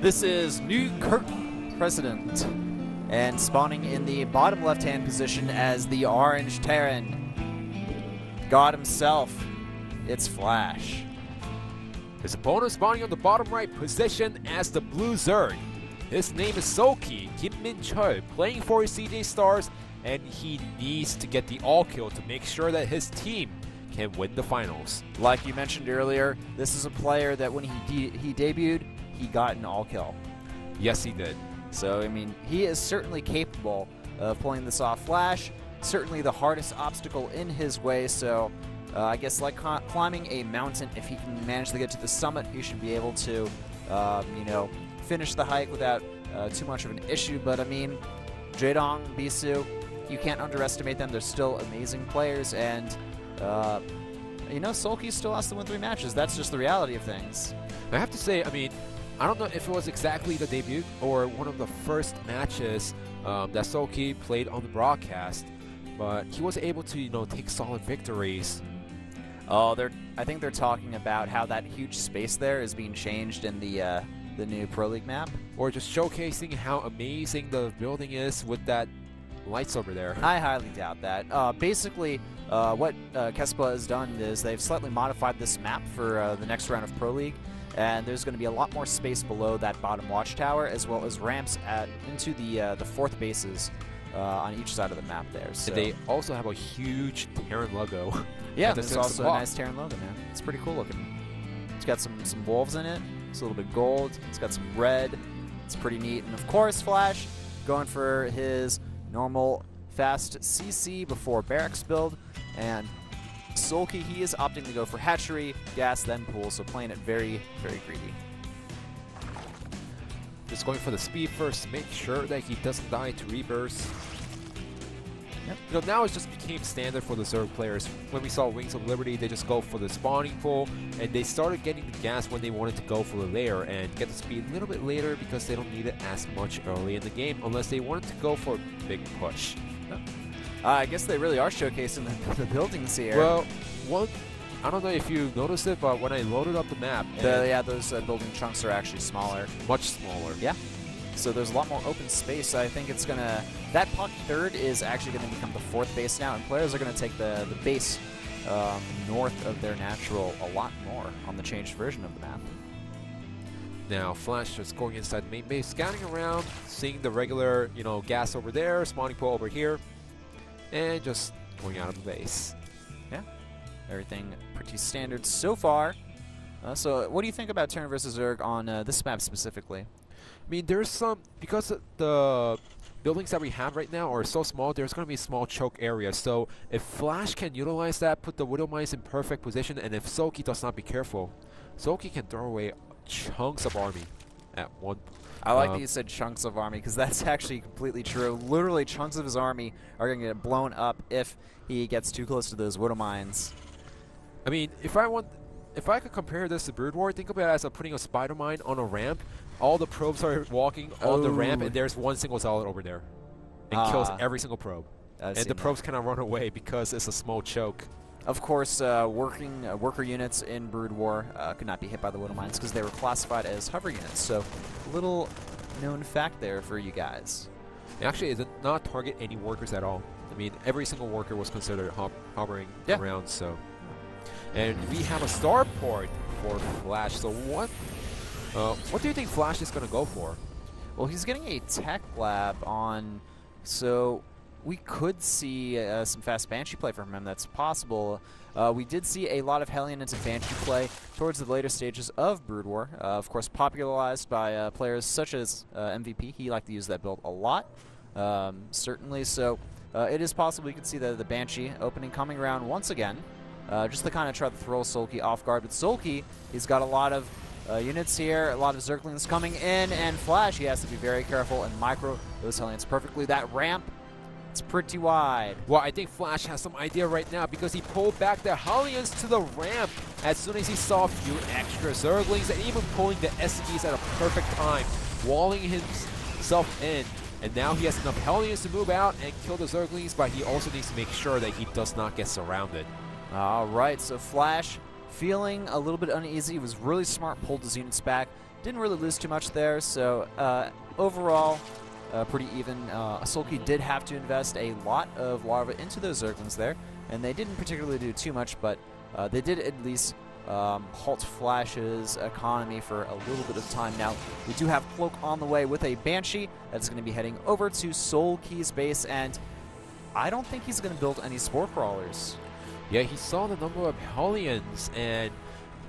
This is New Curtain President, and spawning in the bottom left-hand position as the Orange Terran. God himself, it's Flash. His opponent spawning on the bottom right position as the Blue Zerg. His name is Soulkey, Kim Min Cho, playing for his CJ Stars, and he needs to get the all-kill to make sure that his team can win the finals. Like you mentioned earlier, this is a player that when he debuted, he got an all-kill. Yes, he did. So, I mean, he is certainly capable of pulling this off. Flash, certainly the hardest obstacle in his way, so I guess like climbing a mountain, if he can manage to get to the summit, he should be able to, you know, finish the hike without too much of an issue. But, I mean, Jaedong, Bisu, you can't underestimate them. They're still amazing players, and, you know, Soulkey still has to win 3 matches. That's just the reality of things. I have to say, I mean, I don't know if it was exactly the debut or one of the first matches that Soulkey played on the broadcast, but he was able to, you know, take solid victories. Oh, I think they're talking about how that huge space there is being changed in the new ProLeague map. Or just showcasing how amazing the building is with that lights over there. I highly doubt that. Basically, what Kespa has done is they've slightly modified this map for the next round of ProLeague. And there's going to be a lot more space below that bottom watchtower, as well as ramps into the 4th bases on each side of the map there. So. And they also have a huge Terran logo. Yeah, there's also a nice Terran logo, man. It's pretty cool looking. It's got some wolves in it. It's a little bit gold. It's got some red. It's pretty neat. And of course, Flash going for his normal fast CC before barracks build, and Soulkey, he is opting to go for hatchery, gas, then pool, so playing it very, very greedy. Just going for the speed first to make sure that he doesn't die to rebirths. Yep. You know, now it just became standard for the Zerg players. When we saw Wings of Liberty, they just go for the spawning pool, and they started getting the gas when they wanted to go for the lair and get the speed a little bit later because they don't need it as much early in the game unless they wanted to go for a big push. Yep. I guess they really are showcasing the buildings here. Well, I don't know if you noticed it, but when I loaded up the map... yeah, those building chunks are actually smaller. Much smaller. Yeah. So there's a lot more open space. I think it's going to... That puck 3rd is actually going to become the 4th base now, and players are going to take the base north of their natural a lot more on the changed version of the map. Now, Flash just going inside the main base, scouting around, seeing the regular, you know, gas over there, spawning pool over here, and just going out of the base. Yeah, everything pretty standard so far. So what do you think about Terran vs. Zerg on this map specifically? I mean, there's some, because the buildings that we have right now are so small, there's going to be a small choke area. So if Flash can utilize that, put the Widow Mines in perfect position, and if Soulkey does not be careful, Soulkey can throw away chunks of army at one. I like that you said chunks of army, because that's actually completely true. Literally, chunks of his army are going to get blown up if he gets too close to those Widow Mines. I mean, if I could compare this to Brood War, think of it as putting a spider mine on a ramp. All the probes are walking on the ramp, and there's one single Zealot over there. And kills every single probe. And the probes cannot run away because it's a small choke. Of course, worker units in Brood War could not be hit by the Widow Mines because they were classified as hover units. So, little known fact there for you guys. Actually, it did not target any workers at all. I mean, every single worker was considered hovering around. So, and we have a starport for Flash. So what do you think Flash is going to go for? Well, he's getting a tech lab on, so we could see some fast Banshee play from him. That's possible. We did see a lot of Hellion into Banshee play towards the later stages of Brood War. Of course, popularized by players such as MVP. He liked to use that build a lot, certainly. So it is possible we could see the Banshee opening coming around once again, just to kind of try to throw Soulkey off guard. But Soulkey, he's got a lot of units here, a lot of Zerglings coming in, and Flash, he has to be very careful and micro those Hellions perfectly. That ramp, it's pretty wide. Well, I think Flash has some idea right now because he pulled back the Hellions to the ramp as soon as he saw a few extra Zerglings and even pulling the SCVs at a perfect time, walling himself in. And now he has enough Hellions to move out and kill the Zerglings, but he also needs to make sure that he does not get surrounded. All right, so Flash feeling a little bit uneasy. He was really smart, pulled his units back. didn't really lose too much there. So overall, pretty even. Soulkey did have to invest a lot of lava into those Zerglings there, and they didn't particularly do too much, but they did at least halt Flash's economy for a little bit of time. Now, we do have Cloak on the way with a Banshee that's going to be heading over to Soulkey's base, and I don't think he's going to build any Spore Crawlers. Yeah, he saw the number of Hellions, and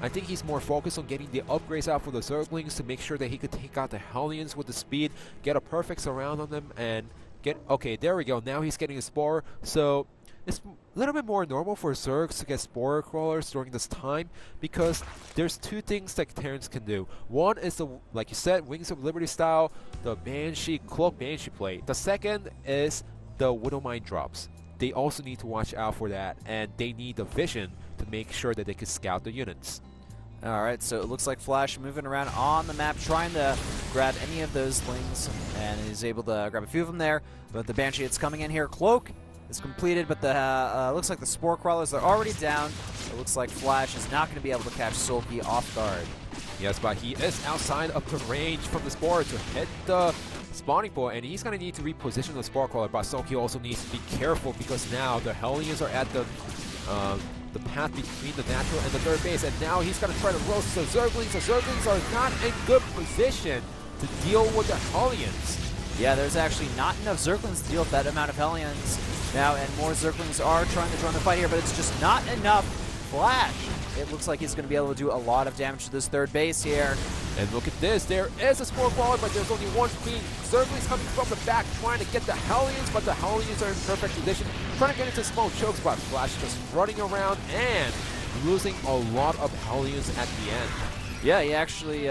I think he's more focused on getting the upgrades out for the Zerglings to make sure that he could take out the Hellions with the speed, get a perfect surround on them, and get... Okay, there we go. Now he's getting a Spore, so it's a little bit more normal for Zergs to get Spore Crawlers during this time, because there's two things that Terrans can do. One is the, like you said, Wings of Liberty style, the Banshee, Cloak Banshee play. The second is the Widowmine drops. They also need to watch out for that, and they need the vision to make sure that they can scout the units. Alright, so it looks like Flash moving around on the map, trying to grab any of those things, and he's able to grab a few of them there. But the Banshee, it's coming in here. Cloak is completed, but the looks like the Spore Crawlers are already down. It looks like Flash is not going to be able to catch Soulkey off guard. Yes, but he is outside of the range from the Spore to hit the spawning point, and he's going to need to reposition the Spore Crawler, but Soulkey also needs to be careful because now the Hellions are at the path between the natural and the third base, and now he's going to try to roast the Zerglings. The Zerglings are not in good position to deal with the Hellions. Yeah, there's actually not enough Zerglings to deal with that amount of Hellions now, and more Zerglings are trying to join the fight here, but it's just not enough. Flash, it looks like he's going to be able to do a lot of damage to this third base here. And look at this, there is a Spore Crawler, but there's only one Queen. Zerglings coming from the back, trying to get the Hellions, but the Hellions are in perfect position, trying to get into small chokes, but Flash just running around and losing a lot of Hellions at the end. Yeah, he actually,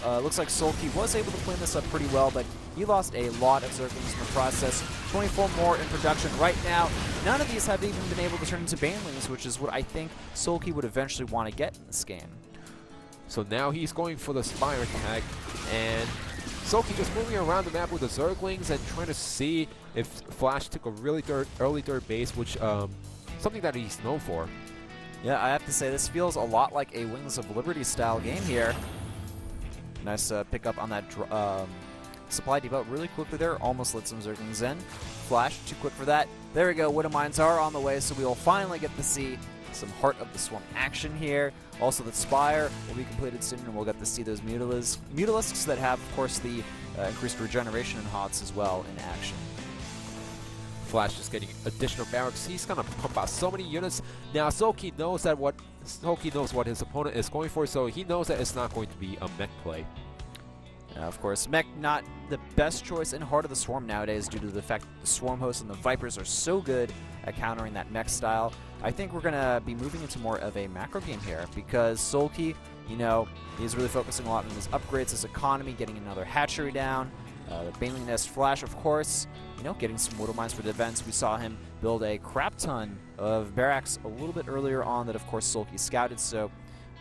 looks like Soulkey was able to clean this up pretty well, but he lost a lot of Zerglings in the process. 24 more in production right now. None of these have even been able to turn into Banelings, which is what I think Soulkey would eventually want to get in this game. So now he's going for the Spire tag, and Soulkey just moving around the map with the Zerglings and trying to see if Flash took a really early third base, which something that he's known for. Yeah, I have to say this feels a lot like a Wings of Liberty style game here. Nice pick up on that supply depot really quickly there. Almost let some Zerglings in. Flash, too quick for that. There we go. Widowmines are on the way, so we will finally get to see some Heart of the Swarm action here. Also, the Spire will be completed soon, and we'll get to see those Mutalisks that have, of course, the increased regeneration and HOTS as well in action. Flash is getting additional barracks. He's gonna pump out so many units. Now Soulkey knows what his opponent is going for, so he knows that it's not going to be a mech play. Of course, mech not the best choice in Heart of the Swarm nowadays due to the fact that the Swarm hosts and the Vipers are so good at countering that mech style. I think we're going to be moving into more of a macro game here because Soulkey, you know, he's really focusing a lot on his upgrades, his economy, getting another hatchery down. The Baneling Nest Flash, of course, you know, getting some Widowmines for defense. We saw him build a crap ton of barracks a little bit earlier on that, of course, Soulkey scouted. So,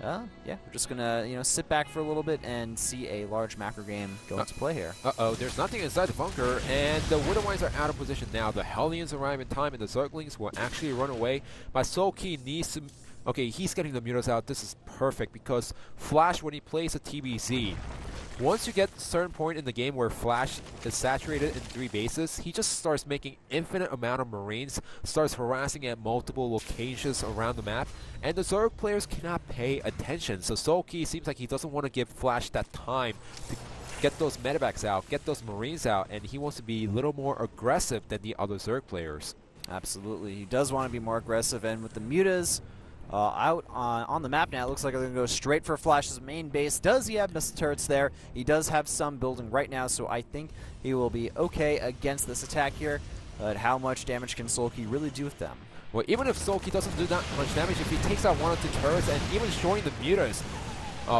yeah, we're just going to, you know, sit back for a little bit and see a large macro game go into play here. Uh-oh, there's nothing inside the bunker, and the Widowmines are out of position now. The Hellions arrive in time, and the Zerglings will actually run away. But Soulkey needs to... Okay, he's getting the Mutas out. This is perfect because Flash, when he plays a TBZ, once you get a certain point in the game where Flash is saturated in 3 bases, he just starts making infinite amount of Marines, starts harassing at multiple locations around the map, and the Zerg players cannot pay attention. So Soulkey seems like he doesn't want to give Flash that time to get those medevacs out, get those Marines out, and he wants to be a little more aggressive than the other Zerg players. Absolutely. He does want to be more aggressive, and with the Mutas out on the map now, it looks like they're going to go straight for Flash's main base. Does he have missile turrets there? He does have some building right now, so I think he will be okay against this attack here. But how much damage can Soulkey really do with them? Well, even if Soulkey doesn't do that much damage, if he takes out 1 or 2 turrets and even showing the Mutas,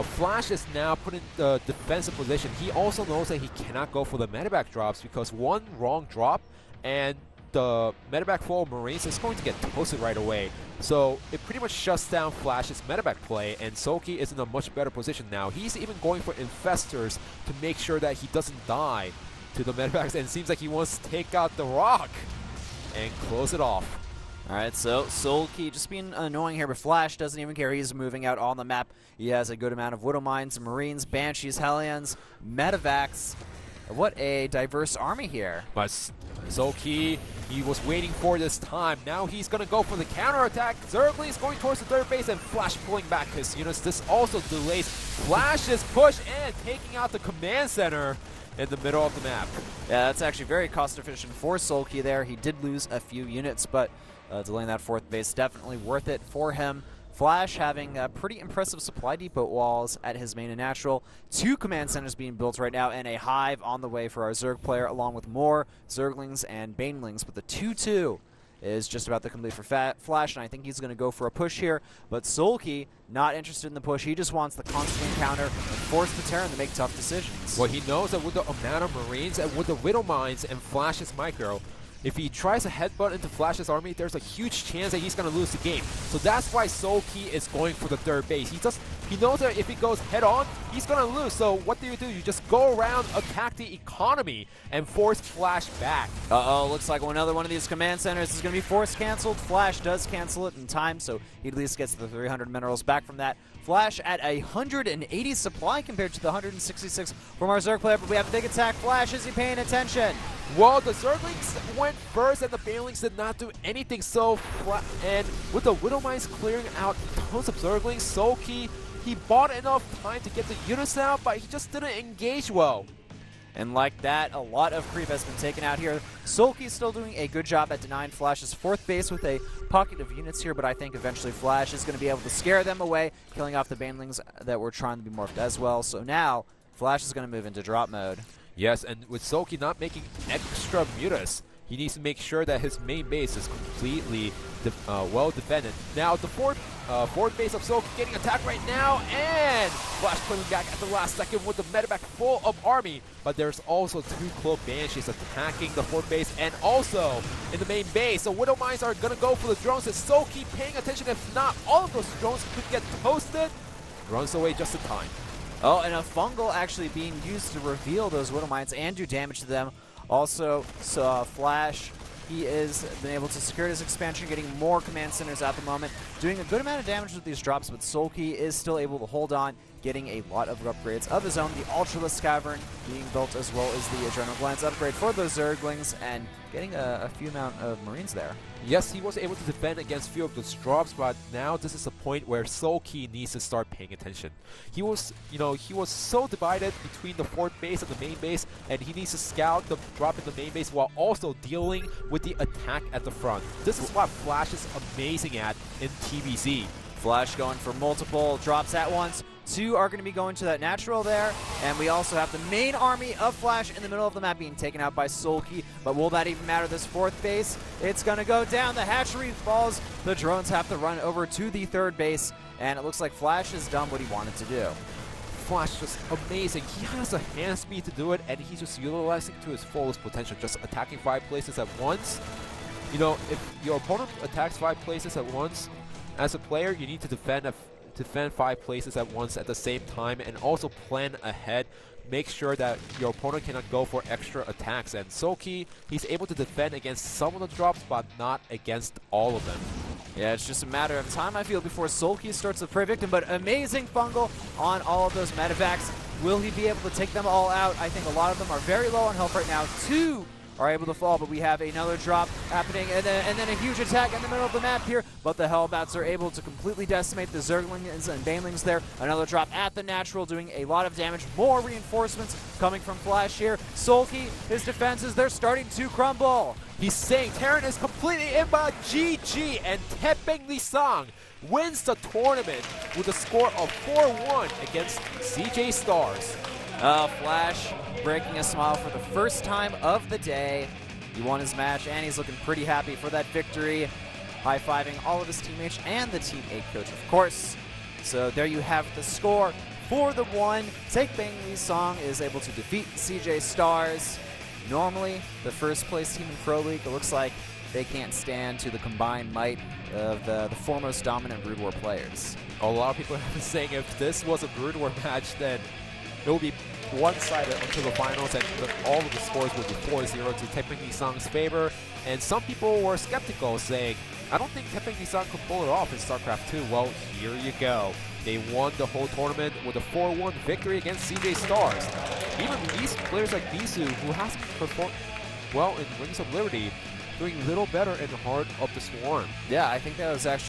Flash is now put in the defensive position. He also knows that he cannot go for the medevac drops because one wrong drop and the medevac full of Marines is going to get toasted right away. So it pretty much shuts down Flash's medevac play, and Soulkey is in a much better position now. He's even going for infestors to make sure that he doesn't die to the medevacs, and it seems like he wants to take out the rock and close it off. Alright, so Soulkey just being annoying here, but Flash doesn't even care. He's moving out on the map. He has a good amount of Widow Mines, Marines, Banshees, Hellions, Medivacs. What a diverse army here. But Soulkey, he was waiting for this time. Now he's going to go for the counterattack. Zergling's going towards the third base and Flash pulling back his units. This also delays Flash's push and taking out the command center in the middle of the map. Yeah, that's actually very cost efficient for Soulkey there. He did lose a few units, but delaying that fourth base definitely worth it for him. Flash having pretty impressive supply depot walls at his main and natural. 2 command centers being built right now, and a hive on the way for our Zerg player, along with more Zerglings and Banelings. But the 2-2 is just about to complete for Flash, and I think he's going to go for a push here. But Soulkey, not interested in the push. He just wants the constant encounter and force the Terran to make tough decisions. Well, he knows that with the amount of Marines and with the Widow Mines and Flash's micro, if he tries a headbutt into Flash's army, there's a huge chance that he's going to lose the game. So that's why Soulkey is going for the third base. He knows that if he goes head-on, he's going to lose. So what do? You just go around, attack the economy, and force Flash back. Uh-oh, looks like another one of these command centers is going to be force canceled. Flash does cancel it in time, so he at least gets the 300 minerals back from that. Flash at 180 supply compared to the 166 from our Zerg player, but we have a big attack. Flash, is he paying attention? Well, the Zerglings went first, and the Banelings did not do anything. So, and with the Widow Mines clearing out tons of Zerglings, Soulkey, he bought enough time to get the units out, but he just didn't engage well. And like that, a lot of creep has been taken out here. Soulkey's still doing a good job at denying Flash's fourth base with a pocket of units here, but I think eventually Flash is going to be able to scare them away, killing off the Banelings that were trying to be morphed as well. So now, Flash is going to move into drop mode. Yes, and with Soulkey not making extra mutas, he needs to make sure that his main base is completely well defended. Now, the fourth base of Soulkey getting attacked right now, and Flash pulling back at the last second with the medevac full of army. But there's also 2 Cloak Banshees attacking the fourth base and also in the main base. So Widow Mines are going to go for the drones, and Soulkey paying attention. If not, all of those drones could get toasted. Runs away just in time. Oh, and a fungal actually being used to reveal those Widow Mines and do damage to them. Also, Flash, he is been able to secure his expansion, getting more command centers at the moment, doing a good amount of damage with these drops, but Soulkey is still able to hold on, getting a lot of upgrades of his own. The Ultralisk Cavern being built, as well as the Adrenal Glands upgrade for those Zerglings, and getting a few amount of Marines there. Yes, he was able to defend against a few of those drops, but now this is a point where Soulkey needs to start paying attention. He was, he was so divided between the fourth base and the main base, and he needs to scout the drop in the main base while also dealing with the attack at the front. This is what Flash is amazing at in TvZ. Flash going for multiple drops at once. 2 are going to be going to that natural there, and we also have the main army of Flash in the middle of the map being taken out by Soulkey. But will that even matter? This fourth base, it's going to go down. The hatchery falls. The drones have to run over to the third base, and it looks like Flash has done what he wanted to do. Flash just amazing. He has a hand speed to do it, and he's just utilizing to his fullest potential, just attacking 5 places at once. If your opponent attacks 5 places at once, as a player, you need to defend 5 places at once at the same time, and also plan ahead. Make sure that your opponent cannot go for extra attacks. And Soulkey, he's able to defend against some of the drops, but not against all of them. Yeah, it's just a matter of time, I feel, before Soulkey starts to prey victim, but amazing fungal on all of those medevacs. Will he be able to take them all out? I think a lot of them are very low on health right now. 2 are able to fall, but we have another drop happening, and then a huge attack in the middle of the map here, but the Hellbats are able to completely decimate the Zerglings and Banelings there. Another drop at the natural, doing a lot of damage. More reinforcements coming from Flash here. Soulkey, his defenses, they're starting to crumble. He's saying Terran is completely in by GG, and Tepeng Lisang wins the tournament with a score of 4-1 against CJ Stars. Flash breaking a smile for the first time of the day. He won his match, and he's looking pretty happy for that victory. High-fiving all of his teammates and the Team 8 coach, of course. So there you have the score for the one. Tepeng Lisang is able to defeat CJ Stars. Normally, the first-place team in Pro League, it looks like they can't stand to the combined might of the foremost dominant Brood War players. A lot of people have been saying if this was a Brood War match, then it will be one-sided until the finals, and all of the scores will be 4-0 to Taiping Nissan's favor. And some people were skeptical, saying, I don't think Taiping Nissan could pull it off in StarCraft 2. Well, here you go. They won the whole tournament with a 4-1 victory against CJ Stars. Even these players like Bisu, who has performed well in Rings of Liberty, doing little better in Heart of the Swarm. Yeah, I think that was actually